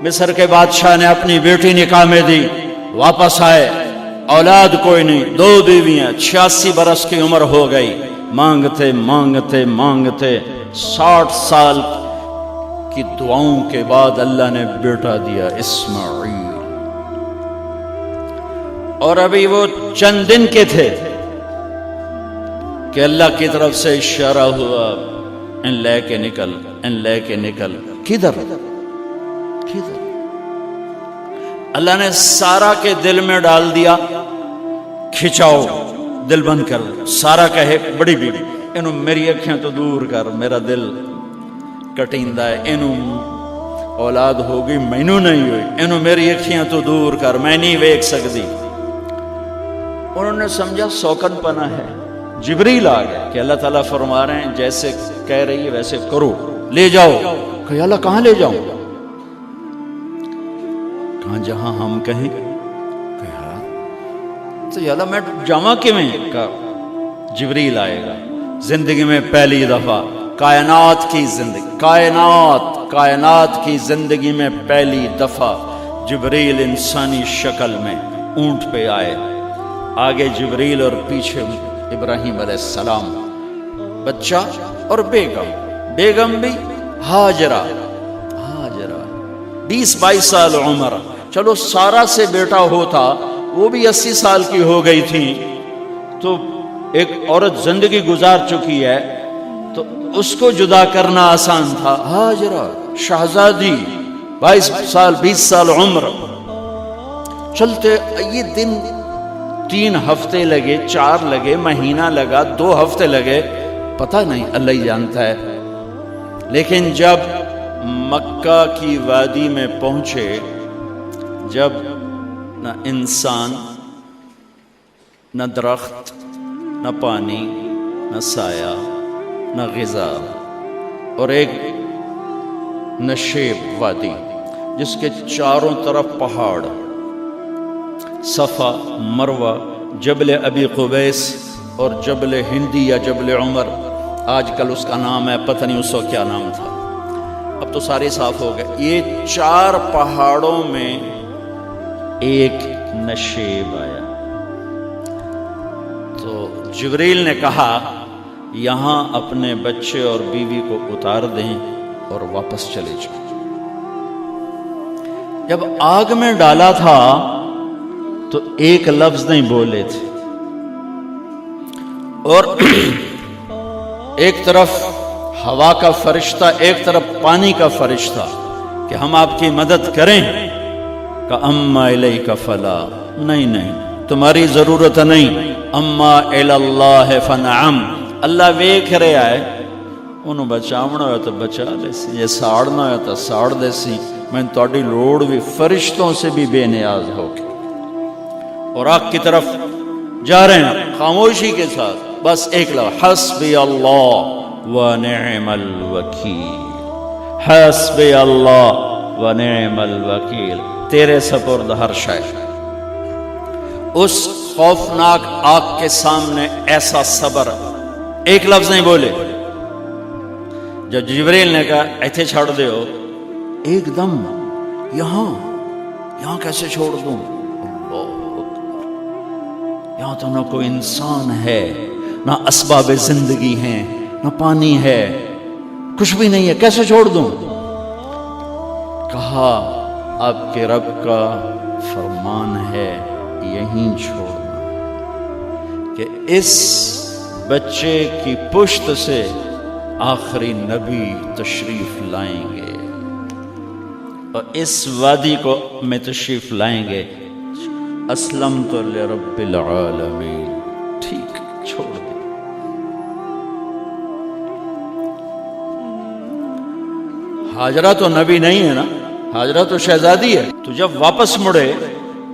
مصر کے بادشاہ نے اپنی بیٹی نکاح میں دی، واپس آئے، اولاد کوئی نہیں، 2 بیویاں، 86 برس کی عمر ہو گئی، مانگتے مانگتے مانگتے 60 سال کی دعاؤں کے بعد اللہ نے بیٹا دیا، اسماعیل۔ اور ابھی وہ چند دن کے تھے کہ اللہ کی طرف سے اشارہ ہوا، ان لے کے نکل، ان لے کے نکل۔ کدھر کدھر؟ اللہ نے سارا کے دل میں ڈال دیا، کھچاؤ، دل بند کر۔ سارا کہے بڑی بیوی، انہوں میری اکھیں تو دور کر، میرا دل کٹیندہ ہے، انہوں اولاد ہوگی مینوں نہیں ہوئی، انہوں میری اکھیں تو دور کر، میں نہیں ویکھ سکتی۔ انہوں نے سمجھا سوکن پنا ہے۔ جبریل آ گیا کہ اللہ تعالیٰ فرما رہے ہیں جیسے کہہ رہی ہے ویسے کرو، لے جاؤ۔ کہ اللہ کہاں لے جاؤں؟ کہاں جہاں ہم کہیں۔ کہا تو یا اللہ میں جاواں کیویں؟ کہا جبریل آئے گا زندگی میں پہلی دفعہ، کائنات کی زندگی، کائنات کی زندگی میں پہلی دفعہ جبریل انسانی شکل میں اونٹ پہ آئے، آگے جبریل اور پیچھے ابراہیم علیہ السلام، بچہ اور بیگم بھی ہاجرہ 20-22 سال عمر۔ چلو سارا سے بیٹا ہوتا، وہ بھی 80 سال کی ہو گئی تھی، تو ایک عورت زندگی گزار چکی ہے تو اس کو جدا کرنا آسان تھا۔ ہاجرہ شہزادی 22 سال 20 سال عمر، چلتے یہ دن 3 ہفتے لگے، 4 لگے، مہینہ لگا، 2 ہفتے لگے، پتہ نہیں، اللہ ہی جانتا ہے۔ لیکن جب مکہ کی وادی میں پہنچے، جب نہ انسان، نہ درخت، نہ پانی، نہ سایہ، نہ غذا، اور ایک نشیب وادی جس کے چاروں طرف پہاڑ، صفا، مروہ، جبل ابی قبیس اور جبل ہندی یا جبل عمر، آج کل اس کا نام ہے، پتہ نہیں اس وقت کیا نام تھا، اب تو سارے صاف ہو گئے۔ یہ 4 پہاڑوں میں ایک نشیب آیا، تو جبریل نے کہا یہاں اپنے بچے اور بیوی کو اتار دیں اور واپس چلے جائیں۔ جب آگ میں ڈالا تھا تو ایک لفظ نہیں بولے تھے، اور ایک طرف ہوا کا فرشتہ، ایک طرف پانی کا فرشتہ کہ ہم آپ کی مدد کریں، کہ اما الیک فلا، نہیں تمہاری ضرورت نہیں، اما الی اللہ فنعم، اللہ ویکھ رہا ہے، انہوں بچاونا ہویا تو بچا لے سی، یہ ساڑنا ہویا تو ساڑ دے سی، میں تہاڈی لوڑ بھی فرشتوں سے بھی بے نیاز ہو کے۔ اور آگ کی طرف جا رہے ہیں خاموشی کے ساتھ، بس ایک لفظ، حسبی اللہ ونعم الوکیل، حسبی اللہ ونعم الوکیل، تیرے سپرد ہر شے۔ اس خوفناک آگ کے سامنے ایسا صبر، ایک لفظ نہیں بولے۔ جب جبریل نے کہا ایتھے چھوڑ دے ہو، ایک دم یہاں کیسے چھوڑ دوں؟ یہاں تو نہ کوئی انسان ہے، نہ اسباب زندگی ہیں، نہ پانی ہے، کچھ بھی نہیں ہے، کیسے چھوڑ دوں؟ کہا آپ کے رب کا فرمان ہے یہیں چھوڑنا، کہ اس بچے کی پشت سے آخری نبی تشریف لائیں گے اور اس وادی کو میں تشریف لائیں گے۔ اسلمت لرب العالمین، ٹھیک چھوڑ دے۔ ہاجرہ تو نبی نہیں ہے نا، ہاجرہ تو شہزادی ہے، تو جب واپس مڑے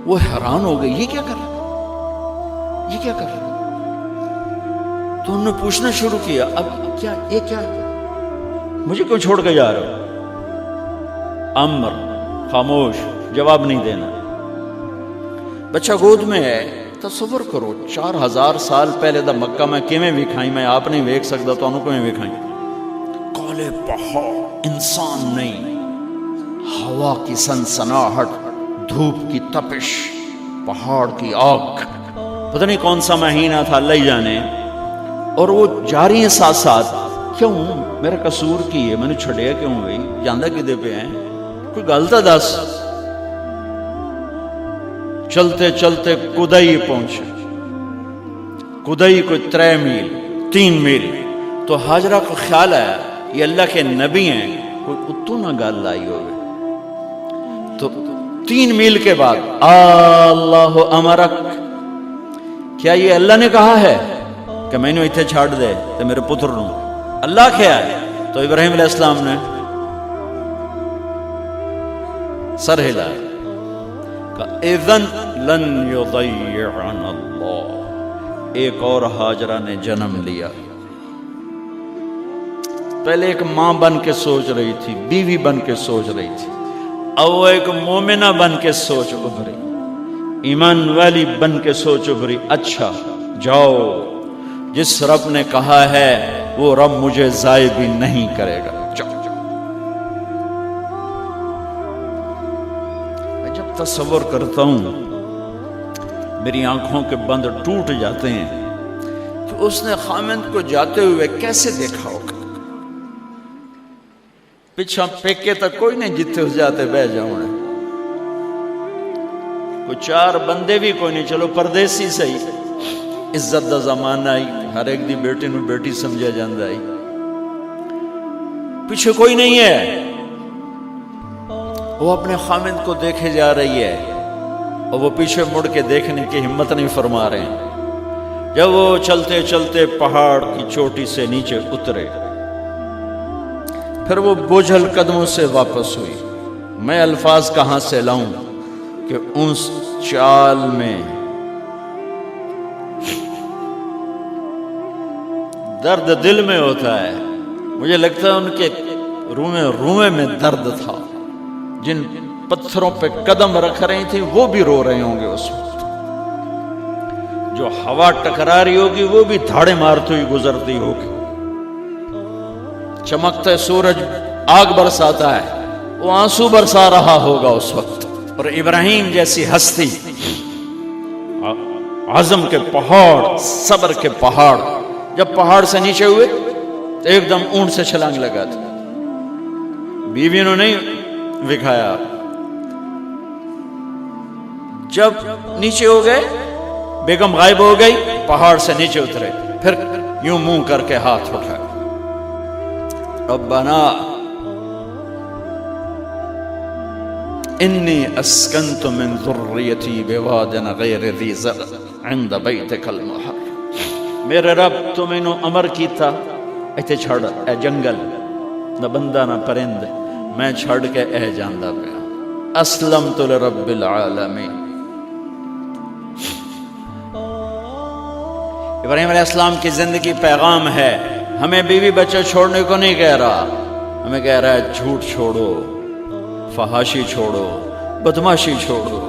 وہ حیران ہو گئی، یہ کیا کر رہا، یہ کیا کر رہا؟ تو انہوں نے پوچھنا شروع کیا، اب کیا یہ کیا، مجھے کیوں چھوڑ کے جا رہا ہو؟ امر، خاموش، جواب نہیں دینا۔ بچہ گود میں ہے، تصور کرو 4000 سال پہلے دا مکہ میں کیویں وکھائی، میں آپ نہیں ویکھ سکتا تو انہوں کیویں وکھائی؟ کالے پہاڑ، انسان نہیں، ہوا کی سنسناہٹ، دھوپ کی تپش، پہاڑ کی آگ، پتہ نہیں کون سا مہینہ تھا اللہ ہی جانے، اور وہ جاری ہیں ساتھ ساتھ. کیوں میرا قصور کی ہے، میں نے چھڑیا کیوں بھائی، جاندہ کدے پہ ہیں، کوئی گل تو دس. چلتے چلتے کدئی پہنچے. کدئی کوئی 3 میل 3 میل. تو ہاجرہ کو خیال آیا یہ اللہ کے نبی ہیں، کوئی اتو نہ گل آئی ہوگی. تو 3 میل کے بعد اللہ امرک، کیا یہ اللہ نے کہا ہے کہ میں نے اتنے چھاڑ دے تو میرے پتر نو؟ اللہ کیا ہے؟ تو ابراہیم علیہ السلام نے سر ہلا کہ اذن لن یضیعنا اللہ. ایک اور ہاجرہ نے جنم لیا. پہلے ایک ماں بن کے سوچ رہی تھی، بیوی بن کے سوچ رہی تھی، اب وہ ایک مومنہ بن کے سوچ ابھری، ایمان والی بن کے سوچ ابھری. اچھا جاؤ، جس رب نے کہا ہے وہ رب مجھے ضائع بھی نہیں کرے گا. میں جب تصور کرتا ہوں میری آنکھوں کے بند ٹوٹ جاتے ہیں کہ اس نے خامند کو جاتے ہوئے کیسے دیکھا ہوگا. پچھا پیکے تک کوئی نہیں جتے اس جاتے بہ جاؤں، کوئی 4 بندے بھی کوئی نہیں، چلو پردیسی صحیح، عزت دا زمانہ آئی، ہر ایک دی بیٹی نو بیٹی سمجھا جاندہ آئی. پیچھے کوئی نہیں ہے، وہ اپنے خامند کو دیکھے جا رہی ہے اور وہ پیچھے مڑ کے دیکھنے کی ہمت نہیں فرما رہے ہیں. جب وہ چلتے چلتے پہاڑ کی چوٹی سے نیچے اترے، پھر وہ بوجھل قدموں سے واپس ہوئی. میں الفاظ کہاں سے لاؤں کہ اس چال میں درد دل میں ہوتا ہے. مجھے لگتا ہے ان کے روئے میں درد تھا. جن پتھروں پہ قدم رکھ رہی تھی وہ بھی رو رہے ہوں گے اس وقت. جو ہوا ٹکرا رہی ہوگی وہ بھی دھاڑے مارتی ہوئی گزرتی ہوگی. چمکتا سورج آگ برساتا ہے، وہ آنسو برسا رہا ہوگا اس وقت. اور ابراہیم جیسی ہستی، عزم کے پہاڑ، صبر کے پہاڑ، جب پہاڑ سے نیچے ہوئے تو ایک دم اونٹ سے چھلانگ لگا تھا. بیوی نے نہیں دکھایا. جب نیچے ہو گئے، بیگم غائب ہو گئی، پہاڑ سے نیچے اترے، پھر یوں منہ کر کے ہاتھ اٹھائے، ربنا انی اسکنت من ذریتی بواد غیر ذی زرع عند بیتک المحرم. میرے رب تو میں نے امر کیتا ایتھے چھڑ، اے جنگل، نہ بندہ نہ پرند، میں چھڑ کے اے جاندہ پیا. اسلمت لرب العالمین. ابراہیم علیہ السلام کی زندگی پیغام ہے. ہمیں بیوی بچہ چھوڑنے کو نہیں کہہ رہا، ہمیں کہہ رہا ہے جھوٹ چھوڑو، فحاشی چھوڑو، بدماشی چھوڑو،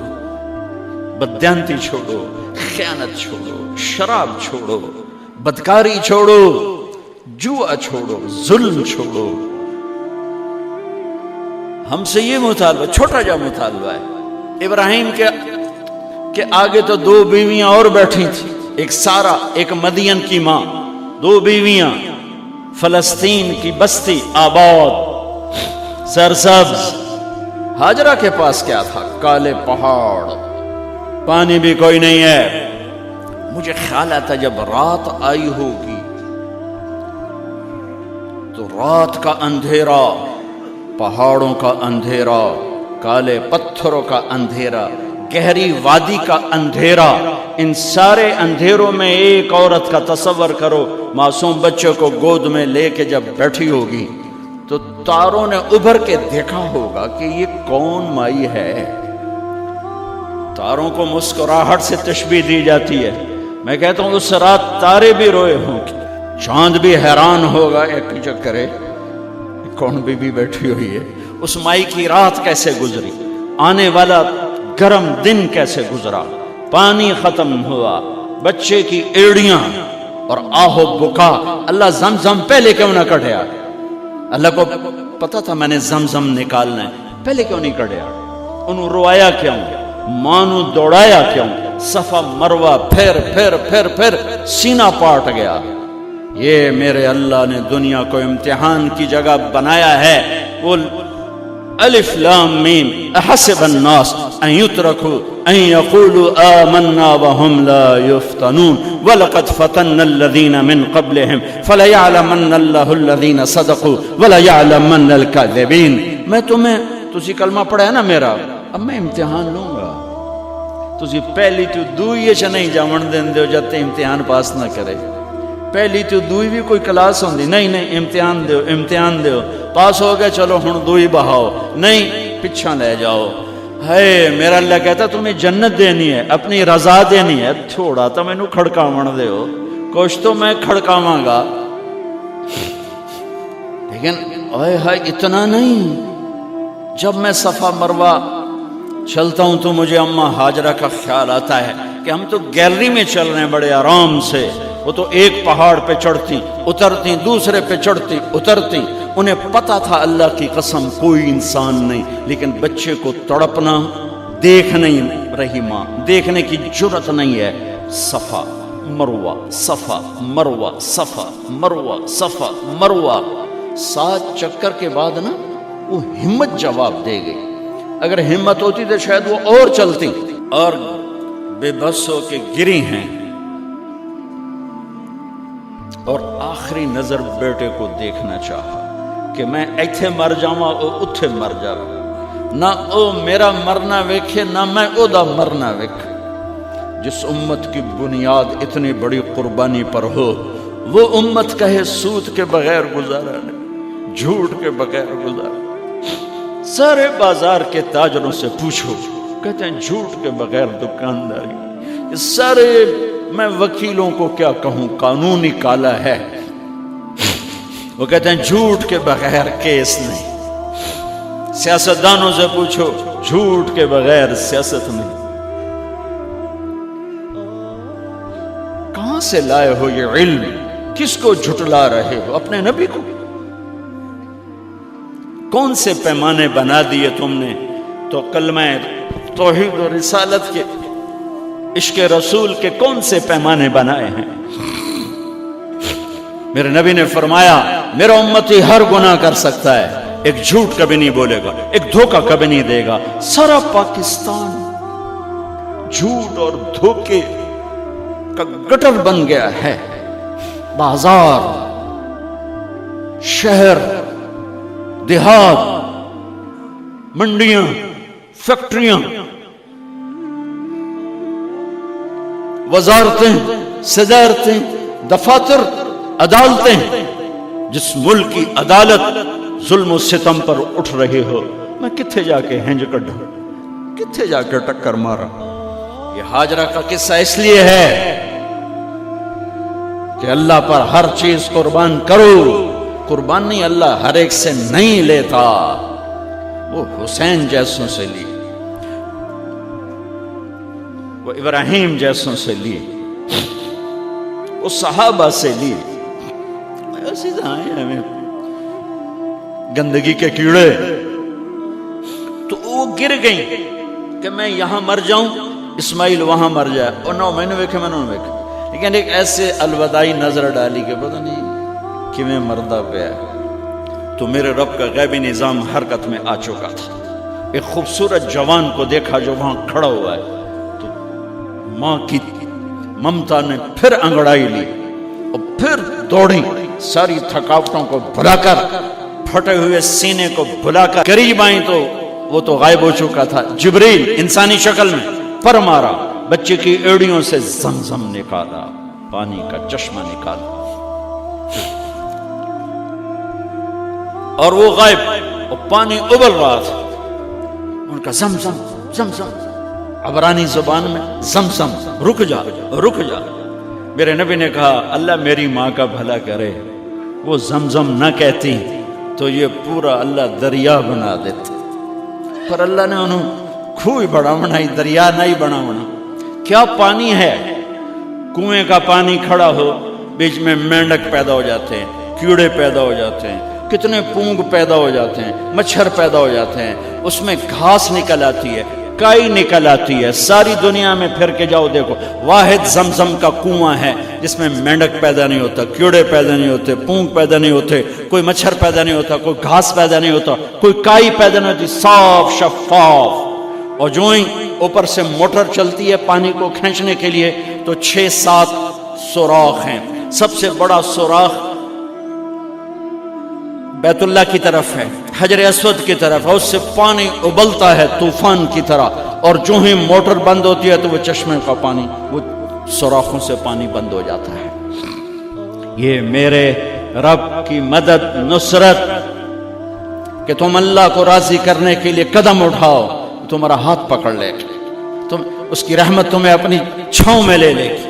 بددیانتی چھوڑو، خیانت چھوڑو، شراب چھوڑو، بدکاری چھوڑو، جوا چھوڑو، ظلم چھوڑو. ہم سے یہ مطالبہ، چھوٹا جا مطالبہ ہے. ابراہیم کے آگے تو 2 بیویاں اور بیٹھی تھیں، ایک سارا، ایک مدین کی ماں، 2 بیویاں. فلسطین کی بستی آباد، سرسبز. ہاجرہ کے پاس کیا تھا؟ کالے پہاڑ، پانی بھی کوئی نہیں ہے. مجھے خیال آتا جب رات آئی ہوگی تو رات کا اندھیرا، پہاڑوں کا اندھیرا، کالے پتھروں کا اندھیرا، گہری وادی کا اندھیرا، ان سارے اندھیروں میں ایک عورت کا تصور کرو، معصوم بچے کو گود میں لے کے جب بیٹھی ہوگی تو تاروں نے ابھر کے دیکھا ہوگا کہ یہ کون مائی ہے. تاروں کو مسکراہٹ سے تشبیہ دی جاتی ہے. میں کہتا ہوں اس رات تارے بھی روئے ہوں گے، چاند بھی حیران ہوگا، ایک چکرے کون بی بیٹھی ہوئی ہے. اس مائی کی رات کیسے گزری، آنے والا گرم دن کیسے گزرا، پانی ختم ہوا، بچے کی ایڑیاں اور آہو بکا. اللہ زمزم پہلے کیوں نہ کٹیا؟ اللہ کو پتا تھا میں نے زمزم نکالنا ہے. پہلے کیوں نہیں کڑیا؟ انہوں روایا کیوں؟ ماں نو دوڑایا کیوں؟ صفا مروا پھر سینہ پاٹ گیا۔ یہ میرے اللہ نے دنیا کو امتحان کی جگہ بنایا ہے۔ وہ الف لام میم احسب الناس ان يتركوا ان يقولوا آمنا وهم لا يفتنون ولقد فتنا الذين من قبلهم فليعلمن الله الذين صدقوا وليعلمن الكاذبين۔ میں تمہیں تسی کلمہ پڑھا ہے نا میرا، اب میں امتحان لوں گا۔ تسی پہلی تو دوئی چ نہیں جاون دین دیو جب تے امتحان پاس نہ کرے۔ پہلی تو دوئی بھی کوئی کلاس ہوندی نہیں، امتحان دیو پاس ہو گئے چلو ہن دوئی بہاؤ، نہیں پچھا لے جاؤ۔ ہے میرا اللہ کہتا تمہیں جنت دینی ہے، اپنی رضا دینی ہے، تھوڑا تو مینوں کھڑکاون دیو، کچھ تو میں کھڑکاواں گا، لیکن اوئے ہائے اتنا نہیں۔ جب میں صفا مروہ چلتا ہوں تو مجھے اماں ہاجرہ کا خیال آتا ہے کہ ہم تو گیلری میں چل رہے ہیں بڑے آرام سے، وہ تو ایک پہاڑ پہ چڑھتی اترتی، دوسرے پہ چڑھتی اترتی، انہیں پتا تھا اللہ کی قسم کوئی انسان نہیں، لیکن بچے کو تڑپنا دیکھ نہیں رہی ماں، دیکھنے کی جرت نہیں ہے۔ صفا مروہ صفا مروہ صفا مروہ صفا مروہ، 7 چکر کے بعد نا وہ ہمت جواب دے گئی۔ اگر ہمت ہوتی تو شاید وہ اور چلتی، اور بے بس ہو کے گری ہیں، اور آخری نظر بیٹے کو دیکھنا چاہا کہ میں ایتھے مر جاواں او اتھے مر جاواں، نہ او میرا مرنا ویکھے نہ میں او دا مرنا ویکھ۔ جس امت کی بنیاد اتنی بڑی قربانی پر ہو، وہ امت کہے سود کے بغیر گزارا نہیں، جھوٹ کے بغیر گزارا۔ سارے بازار کے تاجروں سے پوچھو، کہتے ہیں جھوٹ کے بغیر دکانداری۔ سارے میں وکیلوں کو کیا کہوں، قانون ہی کالا ہے، وہ کہتے ہیں جھوٹ کے بغیر کیس نہیں۔ سیاستدانوں سے پوچھو، جھوٹ کے بغیر سیاست نہیں۔ کہاں سے لائے ہو یہ علم؟ کس کو جھٹلا رہے ہو؟ اپنے نبی کو؟ کون سے پیمانے بنا دیے تم نے؟ تو کلمہ توحید و رسالت کے، عشق رسول کے کون سے پیمانے بنائے ہیں؟ میرے نبی نے فرمایا میرا امتی ہر گناہ کر سکتا ہے، ایک جھوٹ کبھی نہیں بولے گا، ایک دھوکہ کبھی نہیں دے گا۔ سارا پاکستان جھوٹ اور دھوکے کا گٹر بن گیا ہے۔ بازار، شہر، دیہات، منڈیاں، فیکٹریاں، وزارتیں، صدارتیں، دفاتر، عدالتیں، جس ملک کی عدالت ظلم و ستم پر اٹھ رہی ہو، میں کتھے جا کے ہنج کڈھا، کتھے جا کے ٹکر مارا۔ یہ ہاجرہ کا قصہ اس لیے ہے کہ اللہ پر ہر چیز قربان کرو۔ قربان نہیں، اللہ ہر ایک سے نہیں لیتا، وہ حسین جیسوں سے لی، وہ ابراہیم جیسوں سے لی، وہ صحابہ سے لی۔ ایسی ہمیں گندگی کے کیڑے، تو وہ گر گئیں کہ میں یہاں مر جاؤں، اسماعیل وہاں مر جائے، اور نہ میں نے ویکھے میں نے ویکھے، لیکن ایک ایسے الوداعی نظر ڈالی کہ پتہ نہیں کہ میں مردہ پہ ہے۔ تو میرے رب کا غیبی نظام حرکت میں آ چکا تھا۔ ایک خوبصورت جوان کو دیکھا جو وہاں کھڑا ہوا ہے، تو ماں کی ممتا نے پھر انگڑائی لی اور پھر دوڑی، ساری تھکاوٹوں کو بھلا کر، پھٹے ہوئے سینے کو بھلا کر قریب آئیں تو وہ تو غائب ہو چکا تھا۔ جبریل انسانی شکل میں پر مارا، بچے کی ایڑیوں سے زمزم نکالا، پانی کا چشمہ نکالا، اور وہ غائب، اور پانی ابل رہا تھا۔ ان کا زمزم زمزم، عبرانی زبان میں زمزم، رک جا رک جا۔ میرے نبی نے کہا اللہ میری ماں کا بھلا کرے، وہ زمزم نہ کہتی تو یہ پورا اللہ دریا بنا دیتا، پر اللہ نے انہوں کھوئی بڑا بنائی، دریا نہیں بنا بنا۔ کیا پانی ہے؟ کنویں کا پانی کھڑا ہو، بیچ میں مینڈک پیدا ہو جاتے ہیں، کیڑے پیدا ہو جاتے ہیں، کتنے پونگ پیدا ہو جاتے ہیں، مچھر پیدا ہو جاتے ہیں، اس میں گھاس نکل آتی ہے، کائی نکل آتی ہے، ساری دنیا میں پھر کے جاؤ دیکھو، واحد زمزم کا کنواں ہے جس میں مینڈک پیدا نہیں ہوتا، کیڑے پیدا نہیں ہوتے، پونگ پیدا نہیں ہوتے، کوئی مچھر پیدا نہیں ہوتا، کوئی گھاس پیدا نہیں ہوتا، کوئی کائی پیدا نہیں ہوتی، صاف شفاف. اور جو ہی اوپر سے موٹر چلتی ہے پانی کو کھینچنے کے لیے تو 6-7 سوراخ ہیں. سب سے بڑا سوراخ بیت اللہ کی طرف ہے، حجر اسود کی طرف ہے، اس سے پانی ابلتا ہے طوفان کی طرح، اور جو ہی موٹر بند ہوتی ہے تو وہ چشمے کا پانی، وہ سوراخوں سے پانی بند ہو جاتا ہے. یہ میرے رب کی مدد، نصرت، کہ تم اللہ کو راضی کرنے کے لیے قدم اٹھاؤ، تمہارا ہاتھ پکڑ لے، تم اس کی رحمت تمہیں اپنی چھاؤں میں لے لے گی.